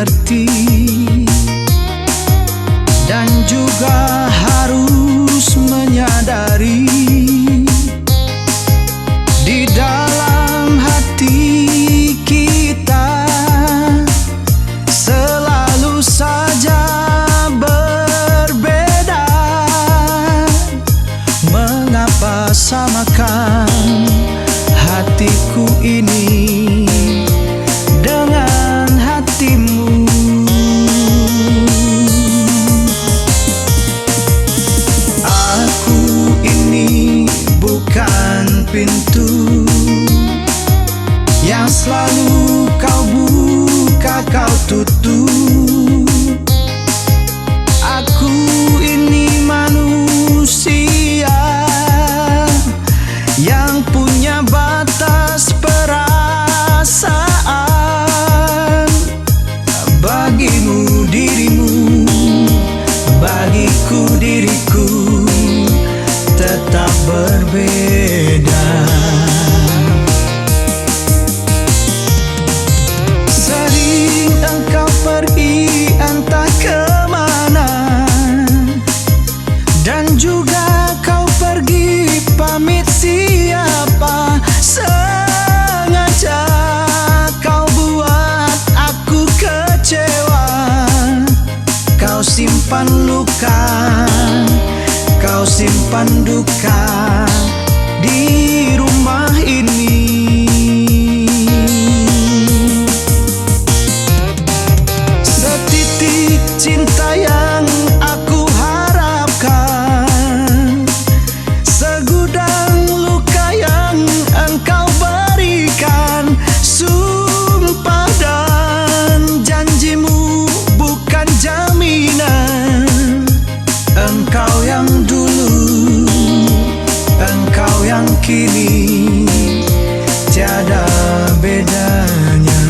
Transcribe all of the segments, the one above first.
mengerti dan juga harus menyadari di dalam hati kita selalu saja berbeda. Mengapa samakan hatiku ini dengan hatimu? Aku ini bukan pintu yang selalu kau buka, kau tutup. Aku ini manusia yang punya batas perasaan. Bagimu dirimu, bagiku diriku tetap berbeda. Sering engkau pergi entah kemana, dan juga kau pergi pamit siapa. Sengaja kau buat aku kecewa. Kau simpan luka, kau simpan duka di rumah ini. Setitik cinta yang aku harapkan, segudang luka yang engkau berikan. Sumpah dan janjimu bukan jaminan. Engkau yang dulu, engkau yang kini, tiada bedanya.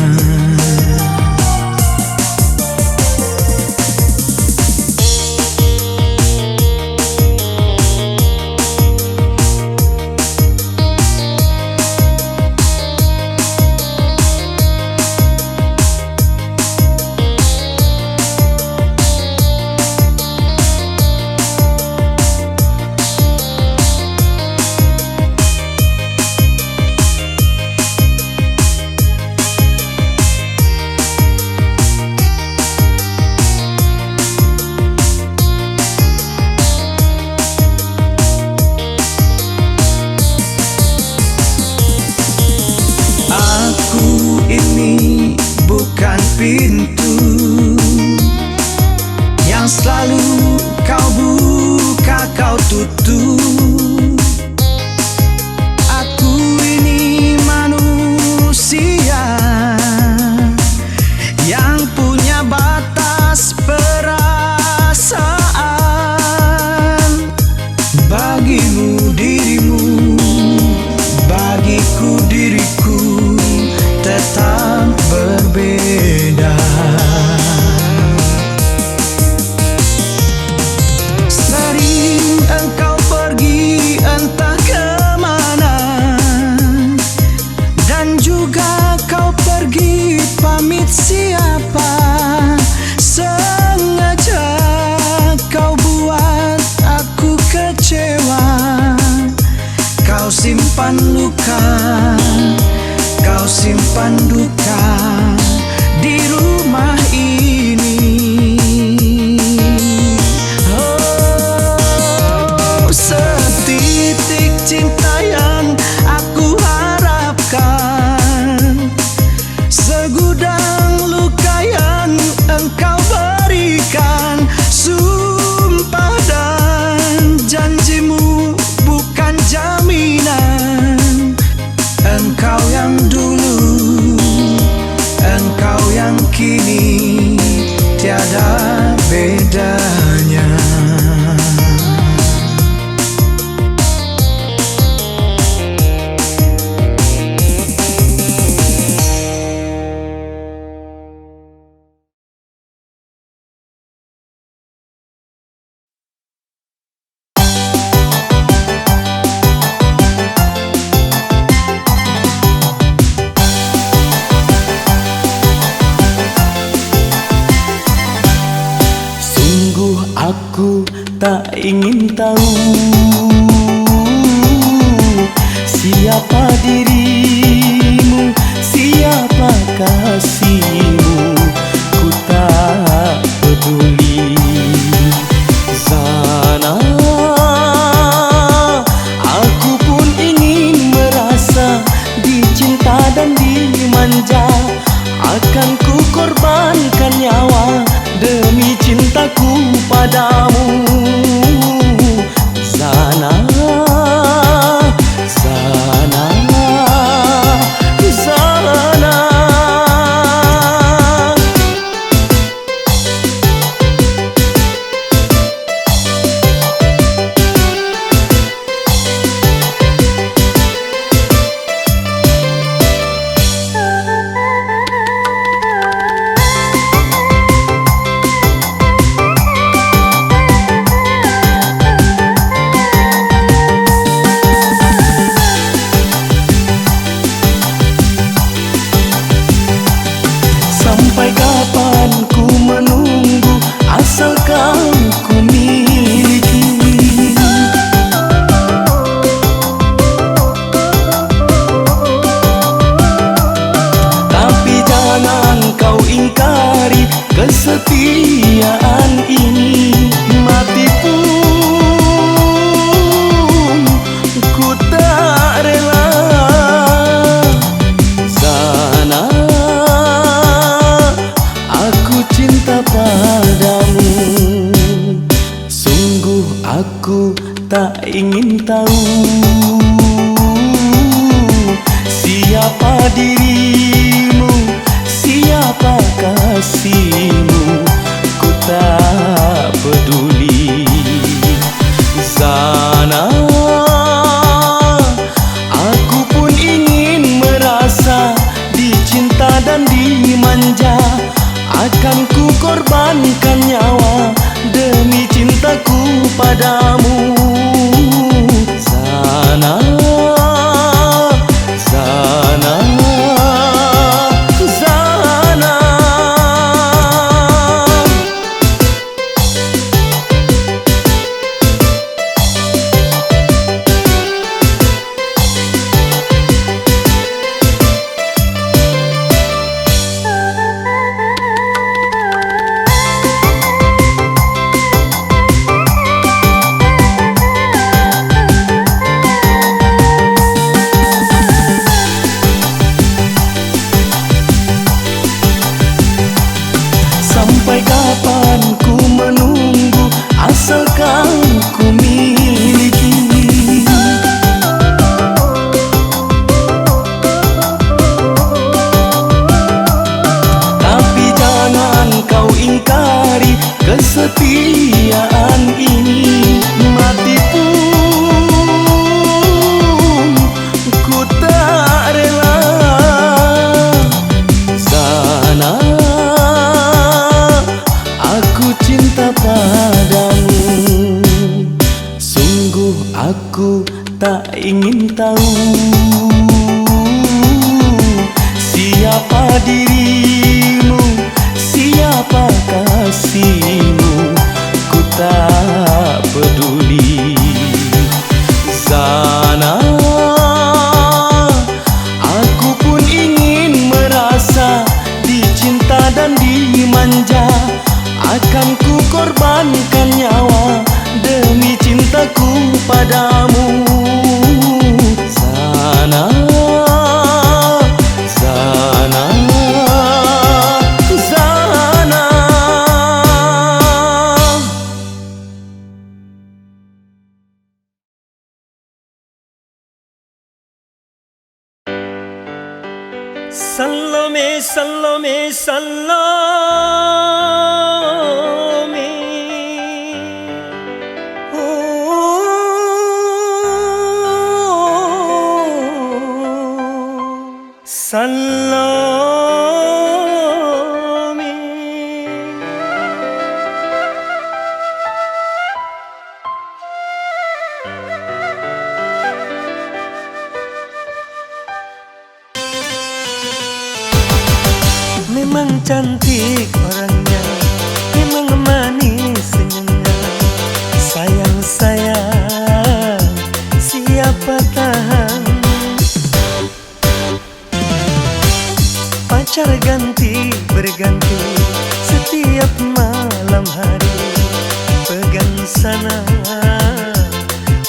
Aku ini bukan pintu yang selalu kau buka, kau tutup. Aku ini manusia yang punya batas perasaan. Bagimu dirimu, bagiku diriku tetap berbeda. Sering engkau pergi entah kemana, dan juga kau pergi pamit siapa. Sengaja kau buat aku kecewa. Kau simpan luka, kau simpan duka di rumah ini. Oh, setitik cinta yang aku harapkan, segudang luka yang engkau berikan. Sumpah dan janjimu bukan jaminan. Engkau yang dulu, engkau yang kini, tiada bedanya. tak ingin tahu siapa dirimu, siapa kasihmu. Ku tak peduli. Sana aku pun ingin merasa dicinta dan dimanja. Akan ku korbankan nyawa demi cintaku padamu. Sana, sana, sana. Sampai kapan ku menunggu asalkan ku miliki. Tapi jangan kau ingkari kesetiaan ini. Mati pun ku tak rela. Sana aku cinta padamu. Sungguh aku tak ingin tahu siapa dirimu, siapa kasihmu. Ku tak peduli. Sana aku pun ingin merasa dicinta dan dimanja. Akan ku korbankan nyawa demi cintaku padamu. Sana, sana, sana. Sampai kapan ku menunggu asalkan ku miliki. Tapi jangan kau ingkari kesetiaan ini. Mati pun ku tak rela. Sana aku cinta padamu. Sungguh aku tak ingin tahu siapa dirimu, siapa kasihmu. Ku tak peduli. Sana aku pun ingin merasa dicinta dan dimanja. Akan ku korbankan nyawa demi cintaku padamu. Sana, sana, sana. Salome, salome, salome. Salome. Memang cantik orangnya, memang manis senyumnya. pacar ganti berganti setiap malam hari. Pegang sana,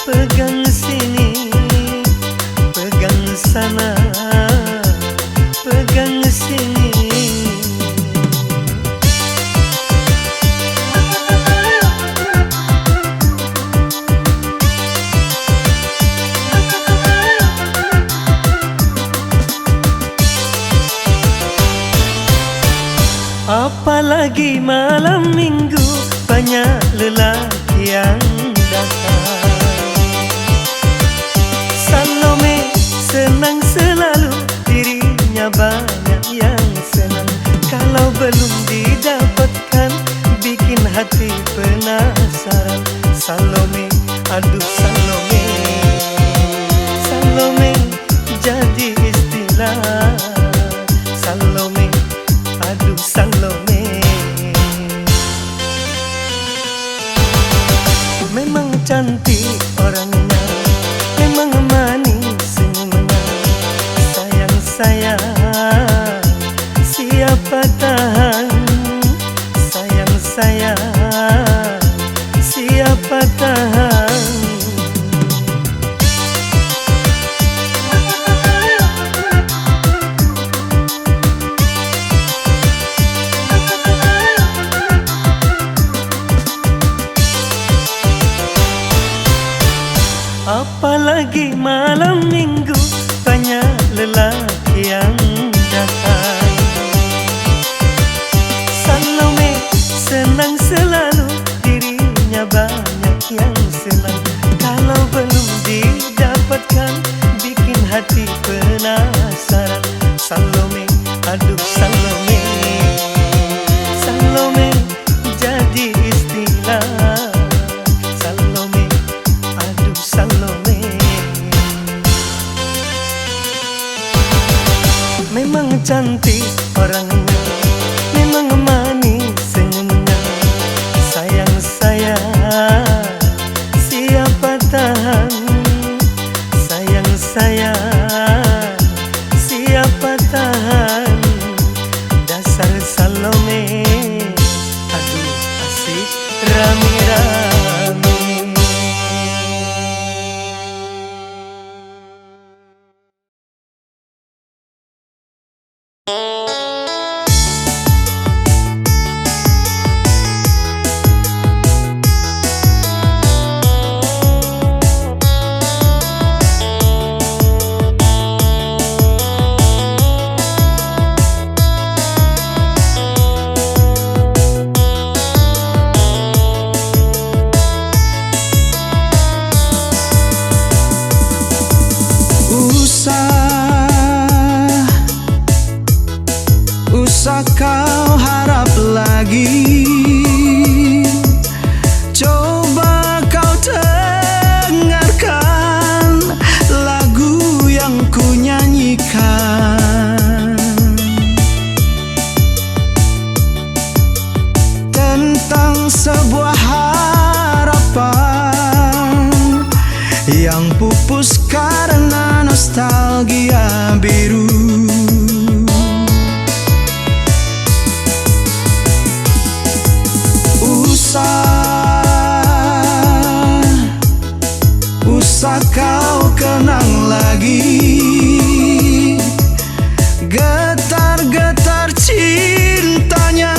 pegang sini, pegang sana, pegang sini. Apalagi malam minggu banyak lelaki yang datang. Salome senang selalu, dirinya banyak yang senang. Kalau belum didapatkan bikin hati penasaran. Salome, aduh Salome, Salome jadi istilah. Salome, aduh Salome. Memang cantik orangnya, memang manis senyumnya. Sayang saya, siapa tahan? Sayang saya, siapa tahan? Apalagi malam minggu banyak lelaki yang datang. Salome senang selalu, dirinya banyak yang senang. Kalau belum didapatkan bikin hati penasaran. Salome, aduh Salome, Salome jadi istilah. Salome, aduh Salome. Memang cantik orangnya, memang manis senyumnya. Sayang saya, siapa tahan? Sayang saya, siapa tahan? Dasar Salome, aduh asik rame-rame. Usah kau harap lagi. Coba kau dengarkan lagu yang ku nyanyikan tentang sebuah harapan yang pupus karena nostalgia biru. Usah kau kenang lagi getar-getar cintanya,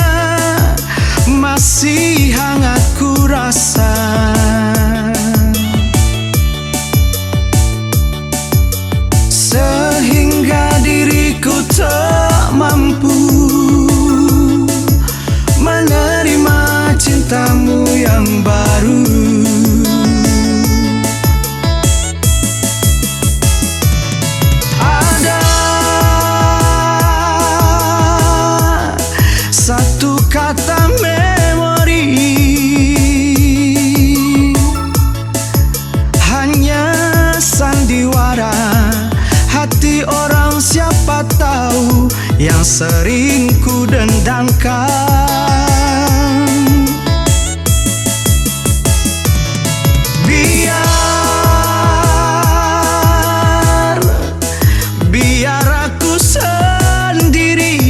masih hangat ku rasa. Sehingga diriku tak mampu menerima cintamu yang baru. Ada satu kata memori, hanya sandiwara hati orang siapa tahu yang sering ku dendangkan. Biar aku sendiri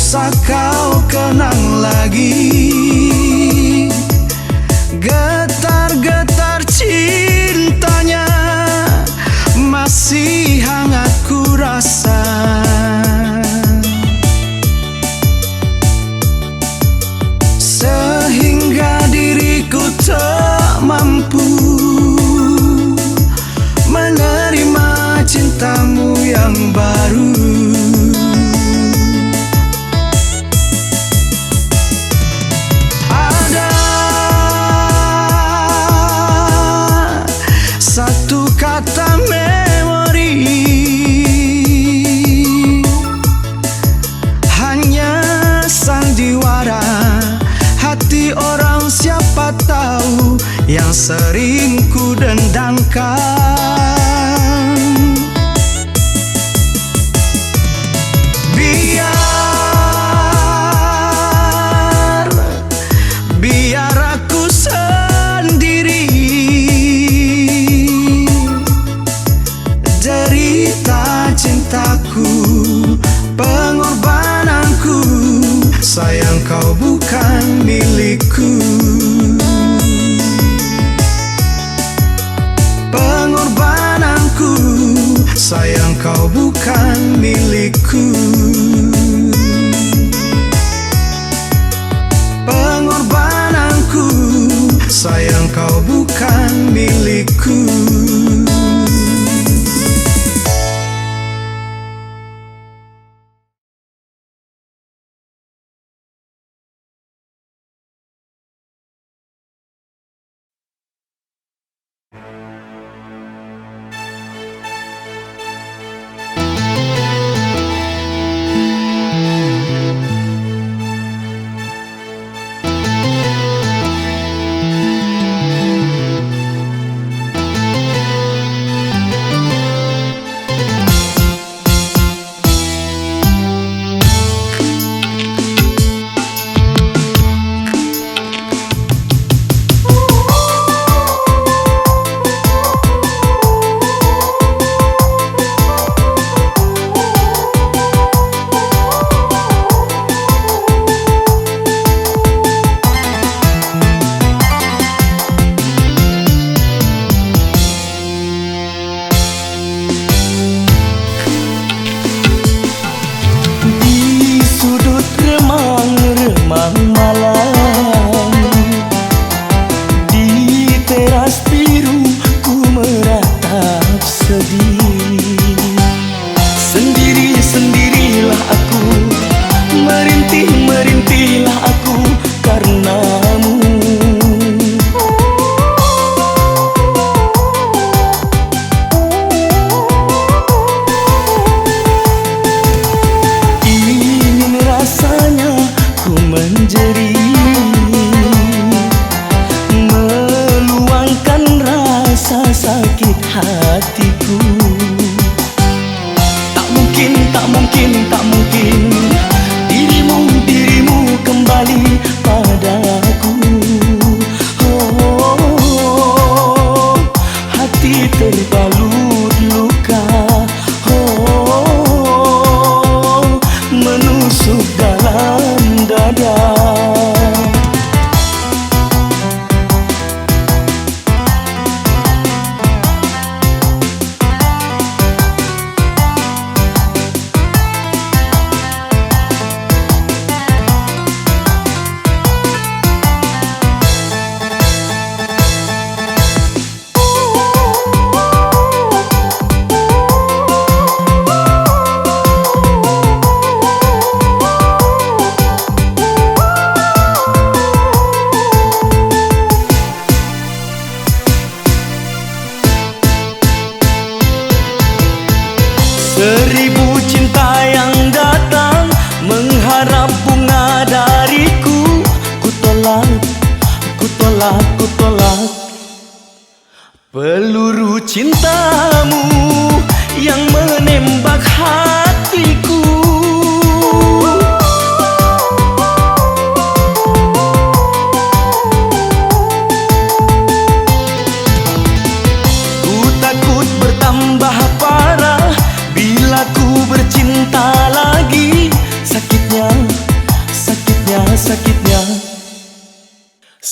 bisa kau kenang lagi. Getar-getar cintanya masih hangat ku rasa. Sehingga diriku tak mampu menerima cintamu yang baru. Ada satu kata memori, hanya sandiwara hati orang siapa tahu yang sering ku dendangkan. Biar aku sendiri derita cintaku, pengorbananku. Sayang kau bukan milikku. Pengorbananku, sayang kau bukan milikku. Pengorbananku, sayang kau bukan milikku.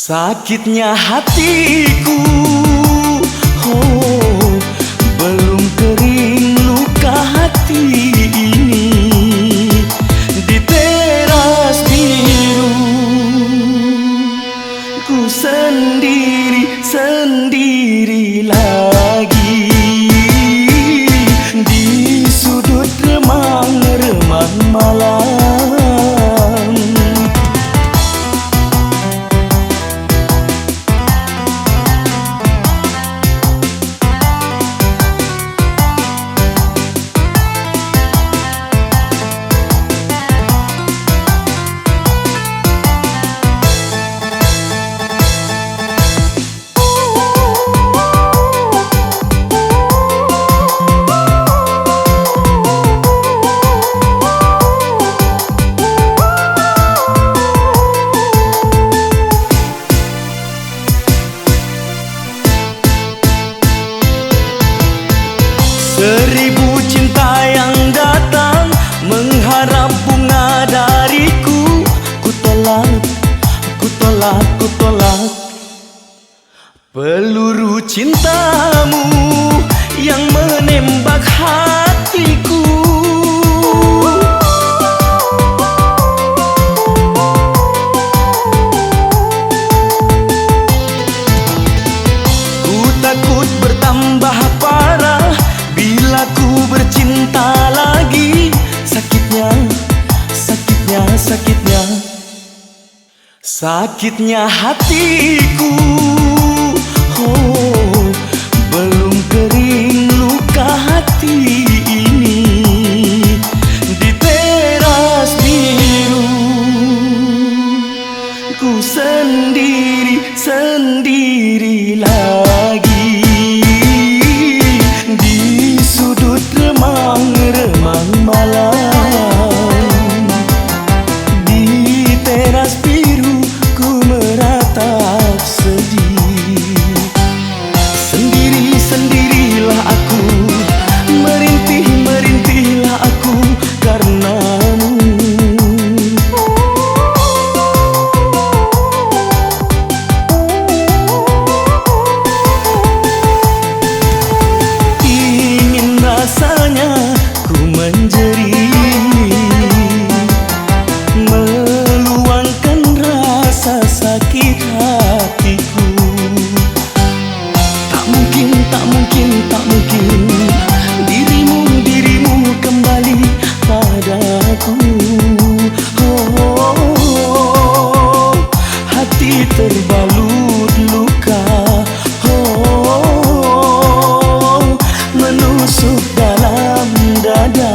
Sakitnya hatiku, oh, belum kering luka hati ini di teras biru. Ku sendiri lagi di sudut remang-remang malam. Seribu cinta yang datang mengharap bunga dariku. Ku tolak peluru cintamu yang menembak hatiku. Ku takut bertambah parah bila ku bercinta lagi. Sakitnya hatiku, oh, belum kering luka hati ini di teras biru. Ku sendiri lagi di sudut remang-remang malam. Di teras biru ku meratap sedih. Sendirilah aku, merintihlah aku karenamu. Ingin rasanya ku menjerit, meluangkan rasa sakit hatiku. Tak mungkin dirimu kembali padaku. Oh, hati terbalut luka, oh, menusuk dalam dada.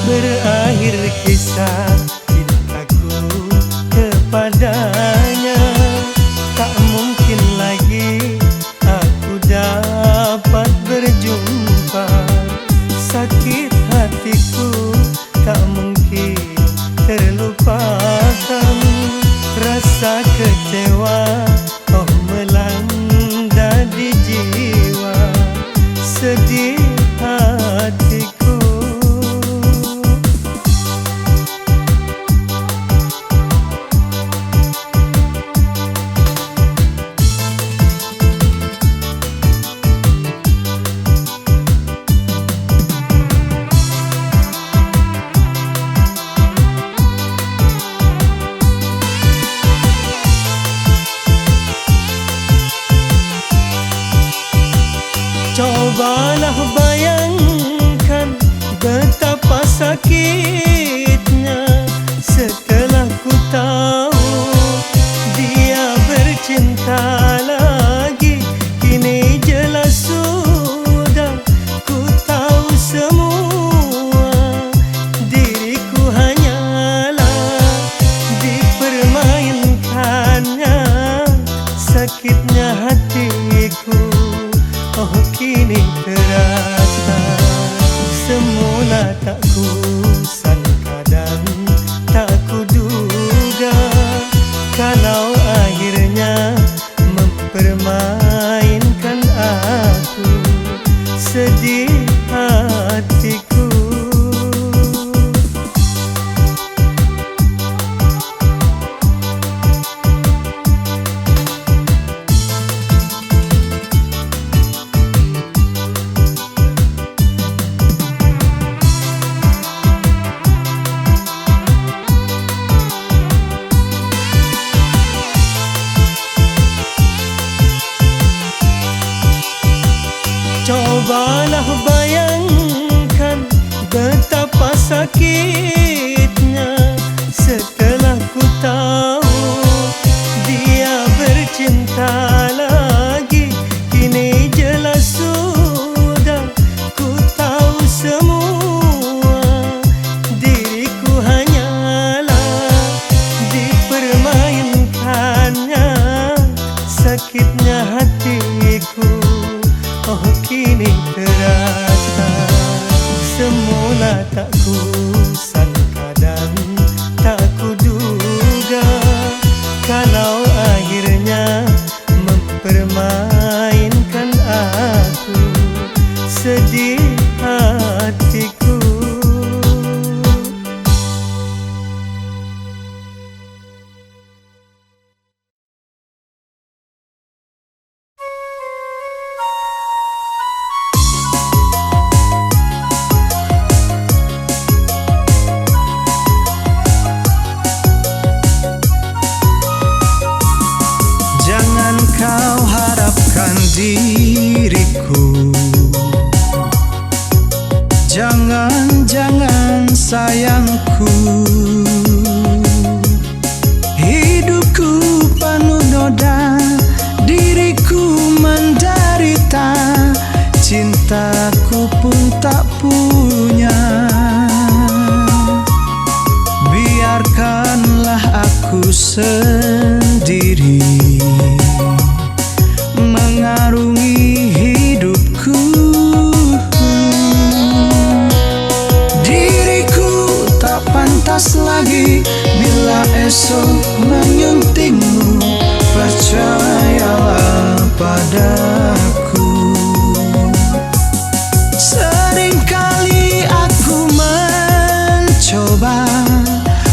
Berakhir kisah cintaku kepadanya. Tak mungkin lagi aku dapat berjumpa. Sakit hatiku tak mungkin terlupakan. Rasa kecewa oh melanda di jiwa. Sedih hatiku. Cobalah bayangkan betapa sakitnya setelah ku tahu dia bercinta lagi. Kini jelas sudah ku tahu semua, diriku kini terasa. Semula tak ku sangka dan tak ku duga, kalau akhirnya mempermainkan aku. Sedih hatiku. Cobalah bayangkan betapa sakitnya setelah ku tahu dia bercinta lagi. Kini jelas sudah ku tahu semua, diriku hanyalah dipermainkannya. Sakitnya hatiku, oh kini terasa. Semula tak ku sangka dan tak ku duga, kalau akhirnya mempermainkan aku. Sedih hatiku. Kau harapkan diriku, jangan sayangku. Hidupku penuh noda, diriku menderita, cintaku pun tak punya. Biarkanlah aku sendiri mengarungi hidupku. Diriku tak pantas lagi bila esok menyuntingmu. Percayalah padaku. Seringkali aku mencoba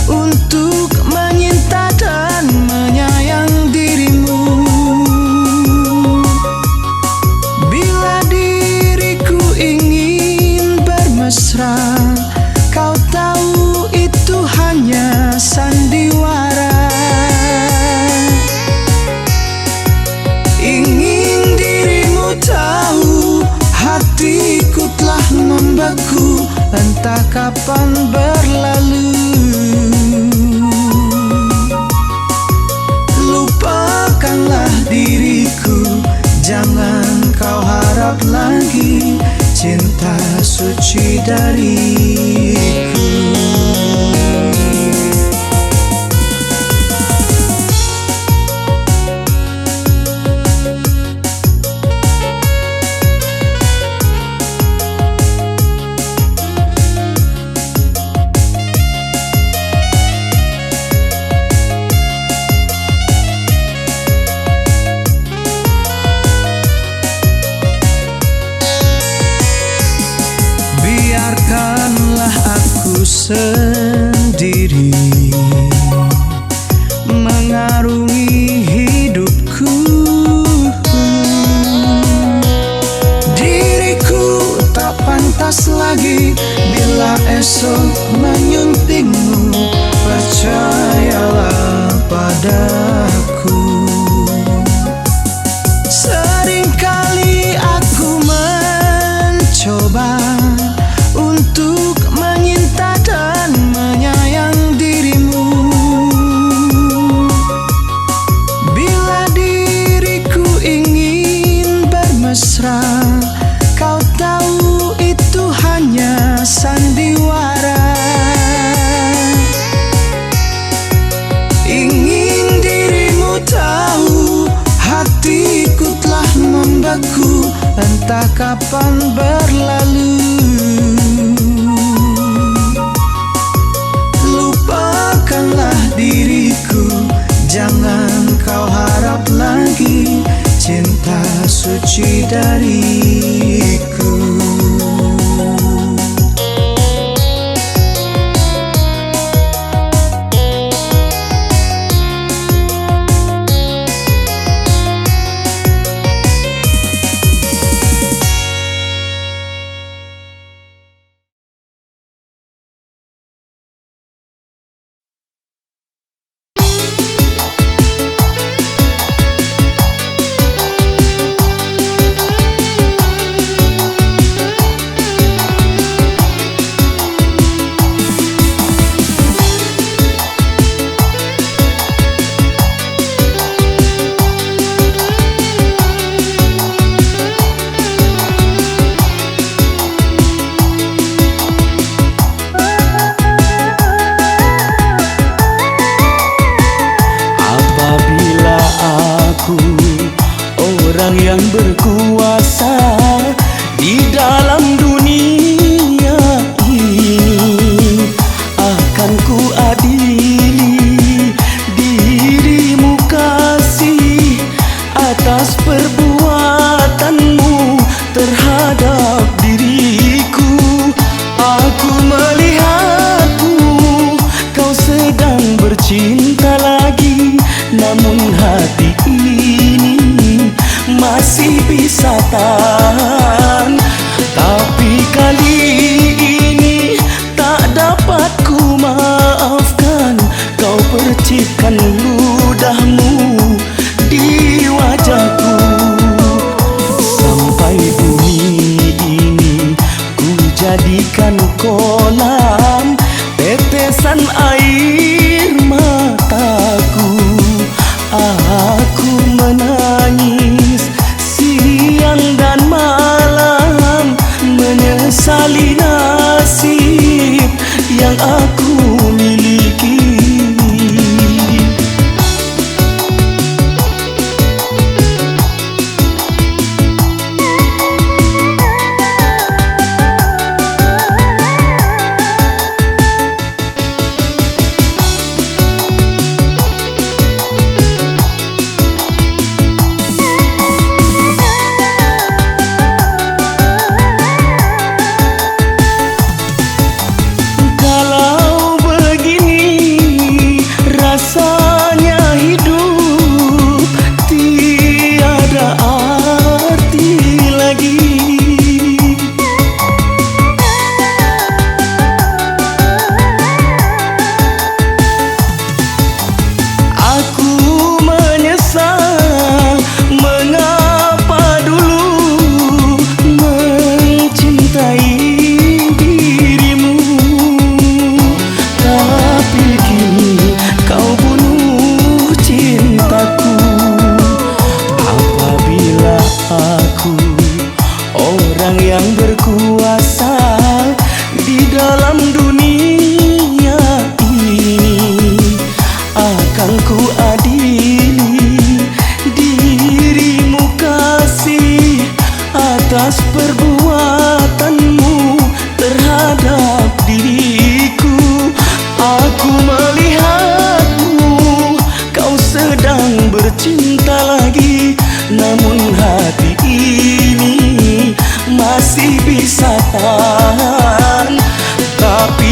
untuk menyinta dan menyayang dirimu. Bila diriku ingin bermesra, kau tahu itu hanya sandiwara. Ingin dirimu tahu, hatiku telah membeku, entah kapan berlalu. Lupakanlah diriku, jangan kau harap lagi cinta suci dariku. Biarkanlah aku sendiri mengarungi hidupku. Diriku tak pantas lagi bila esok menyuntingmu. Percayalah padaku. Seringkali aku mencoba untuk menyinta dan menyayang dirimu. Bila diriku ingin bermesra, kau tahu itu hanya sandiwara. Ingin dirimu tahu, kapan berlalu. Lupakanlah diriku, jangan kau harap lagi cinta suci dariku. Orang yang berkuasa di dalam dunia ini, akan ku adili dirimu kasih atas perbuatanmu terhadap diriku. Aku melihatmu, kau sedang bercinta lagi, namun hati ini masih bisa tahan. Tapi kali ini tak dapat ku maafkan, kau percikkan ludahmu di wajahku. Sampai bumi ini ku jadikan kolam tetesan air mataku. Aku menangis siang dan malam, menyesali nasib yang aku miliki. Orang yang berkuasa di dalam dunia ini, akan ku adili dirimu kasih atas perbuatanmu terhadap diriku. Aku melihatmu, kau sedang bercinta lagi, namun hati ini masih bisa tahan. Tapi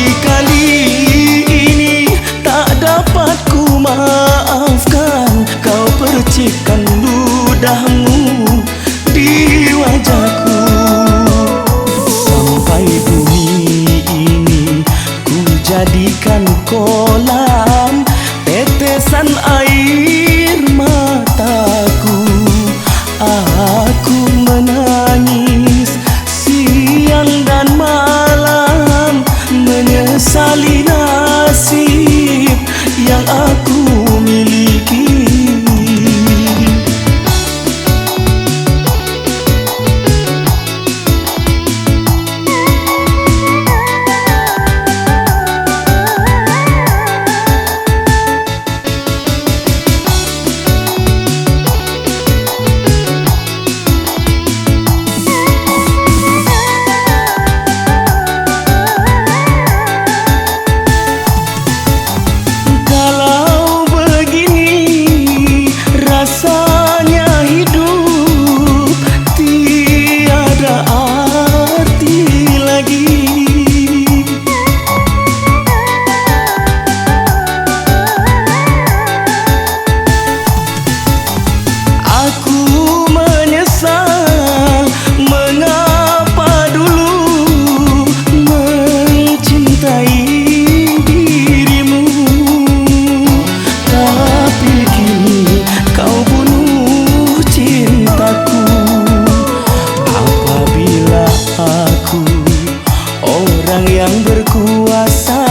yang berkuasa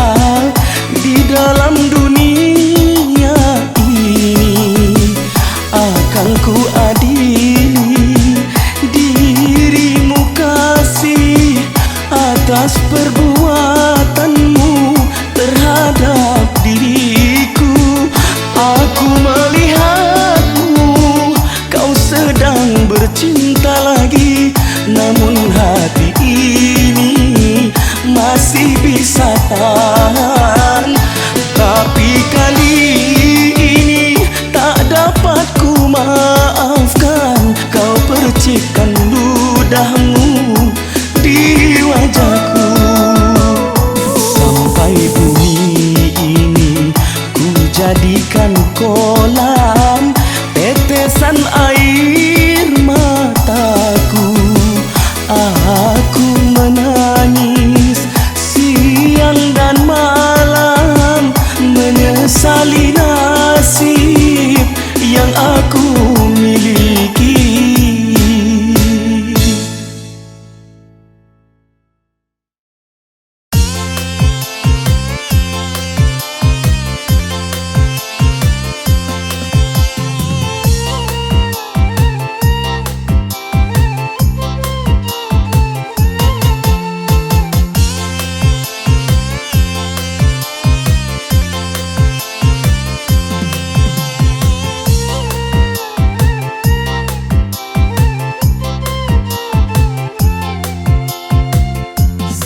di dalam dunia ini. Akan ku adili dirimu kasih atas perbuatanmu terhadap diriku. Aku melihatmu, kau sedang bercinta lagi, namun hati ini masih bisa tahan. Tapi kali ini tak dapat ku maafkan, kau percikkan ludahmu di wajahku. Sampai bumi ini ku jadikan kolam tetesan air mataku. Aku menangis siang dan malam, menyesali nasib yang aku miliki.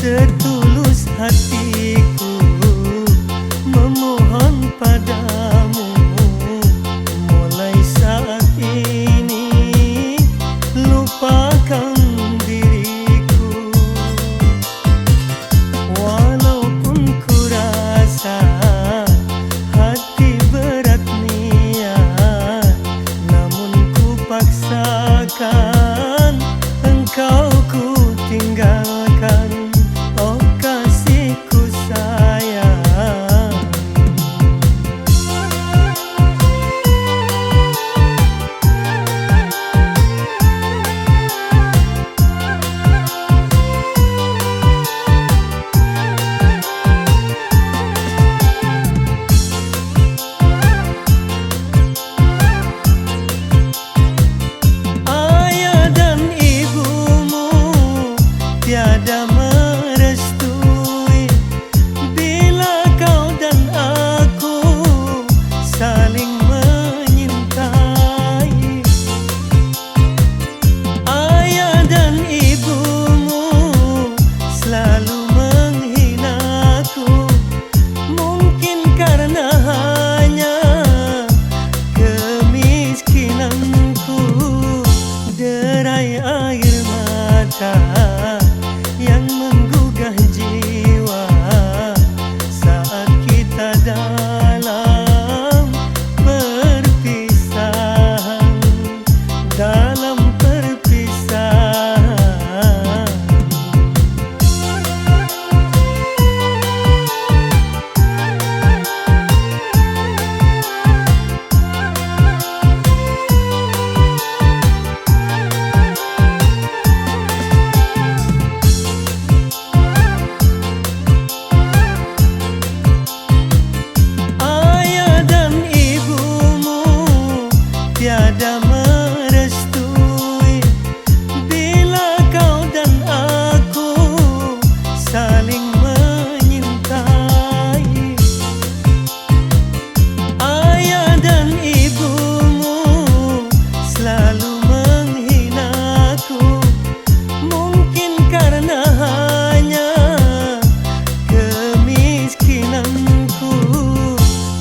Setulus hatiku memohon padamu, mulai saat ini lupakan diriku. Walaupun ku rasa hati berat niat, namun ku paksakan engkau ku tinggalkan. Oh kasihku sayang, ayah dan ibumu tiada merestui bila kau dan aku saling menyintai. Ayah dan ibumu selalu menghinaku, mungkin karena hanya kemiskinanku. Derai air mata yang menggugah jiwa saat kita dalam perpisahan, dalam perpisahan. Ayah dan ibumu tiada merestui bila kau dan aku saling menyintai. Ayah dan ibumu selalu menghinaku, mungkin karena hanya kemiskinanku.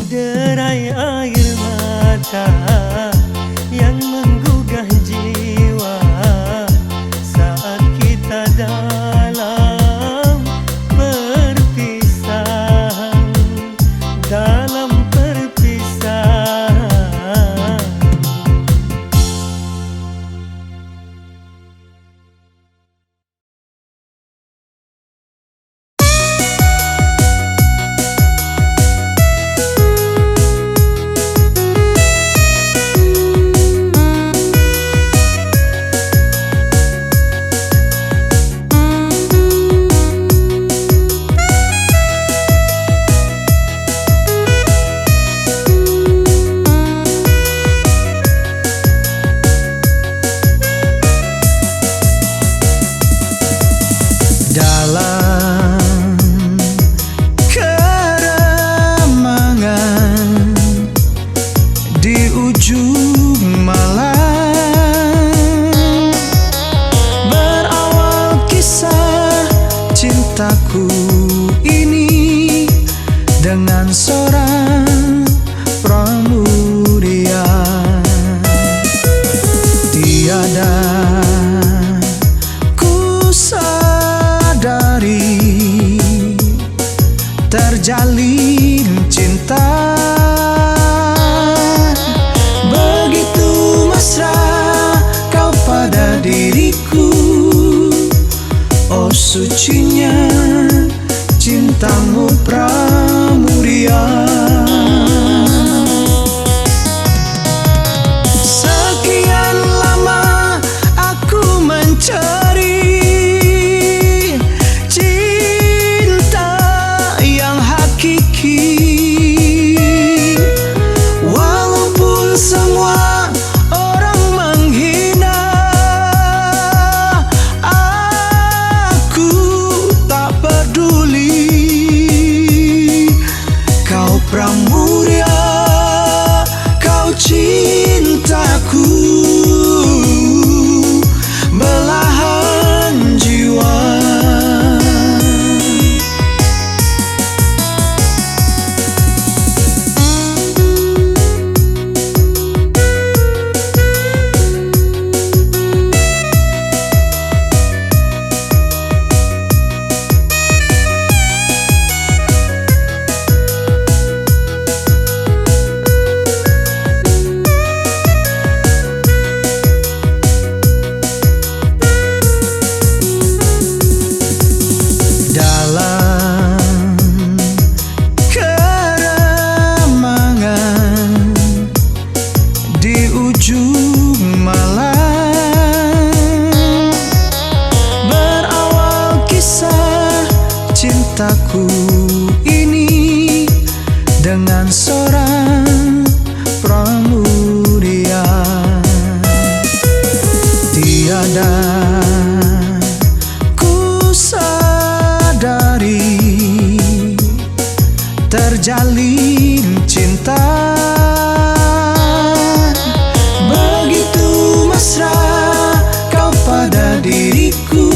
Derai air mata yang menggugah jiwa saat kita dalam perpisahan, dalam perpisahan. dalam keremangan di ujung malam, berawal kisah cintaku ini dengan seorang pramuria. Tiada ku sadari terjalin cinta begitu mesra kau pada diriku. Oh sucinya cintamu pramuria. Sekian lama aku mencari cinta yang hakiki, walaupun semua orang menghina, aku tak peduli. Kau pramuria, kau cintaku, belahan jiwa. Dalam keremangan di ujung malam, berawal kisah cintaku ini dengan seorang pramuria. Tiada ku sadari terjalin cinta begitu mesra kau pada diriku.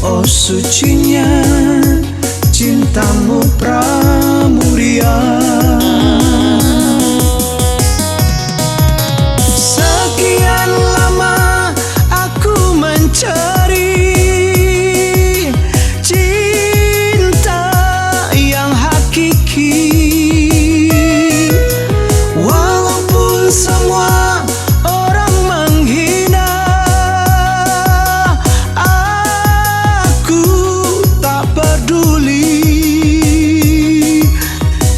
Oh sucinya cintamu pramuria. Sekian lama aku mencari cinta yang hakiki, walaupun semua orang menghina, aku tak peduli.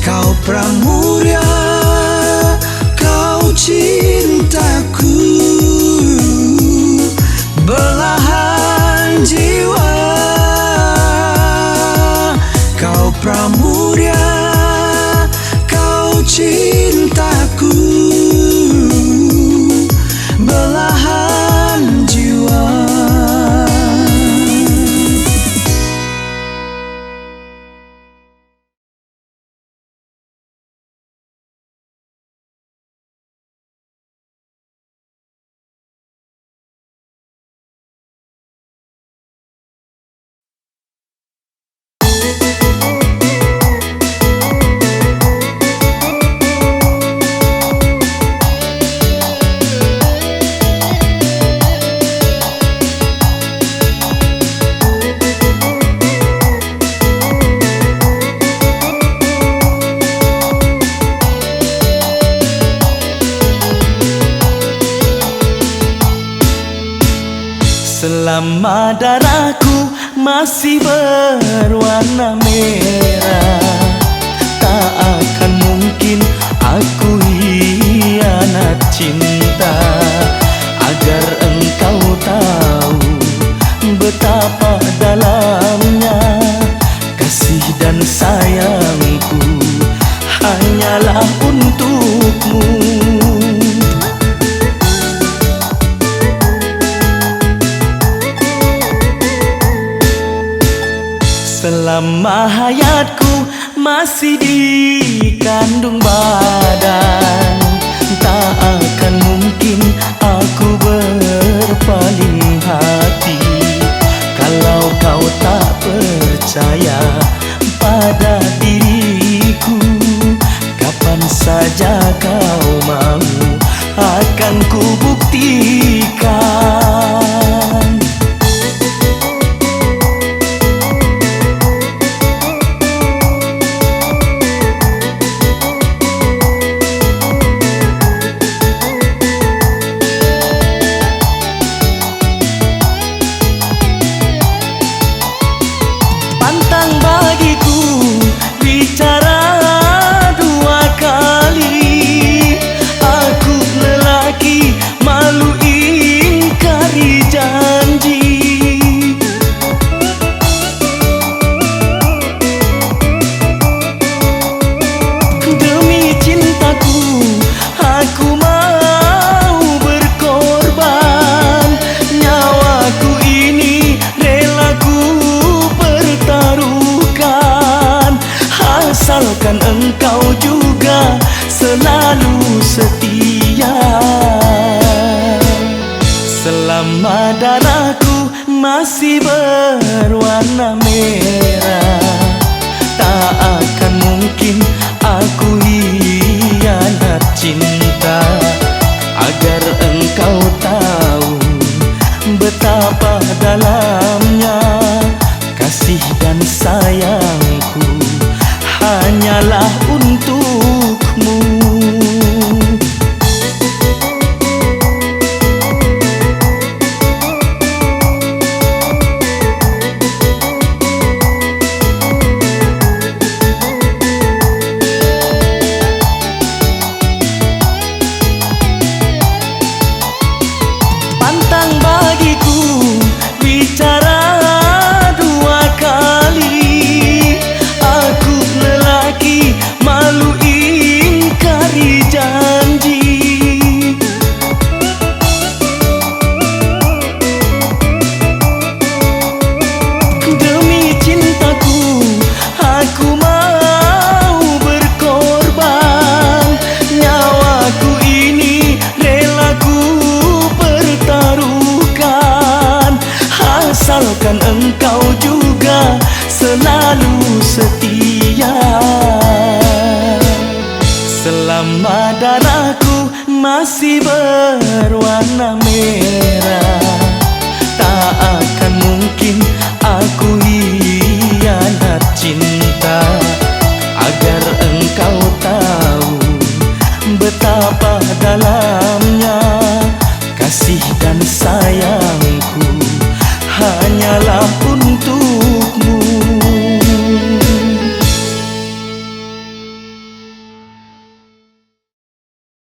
Kau pramuria, kau cintaku, belahan jiwa. Kau pramuria, kau cintaku, belahan jiwa. Selama darahku masih berwarna merah, tak akan mungkin aku hianat cinta. Agar engkau tahu betapa dalamnya kasih dan sayangku hanyalah untukmu. Selama hayatku masih di kandung badan, tak akan mungkin aku berpaling hati. Kalau kau tak percaya pada diriku, kapan saja kau mau akan ku buktikan. Pantang bagiku bicara dua kali, aku lelaki malu ingkari janji. Demi cintaku aku mau berkorban, nyawaku ini rela ku pertaruhkan, asalkan engkau juga selalu setia. Selama darahku masih berwarna merah, tak akan mungkin aku hianat cinta. Agar engkau tahu betapa dalamnya kasih dan sayangku hanyalah untukmu. Pantang bagiku bicara dua kali, aku lelaki malu ingkari janji. Demi cintaku aku mau berkorban, nyawaku ini rela ku pertaruhkan, asalkan engkau juga selalu setia. Selama darahku masih berwarna merah, tak akan mungkin aku hianat cinta. Agar engkau tahu betapa dalamnya kasih dan sayang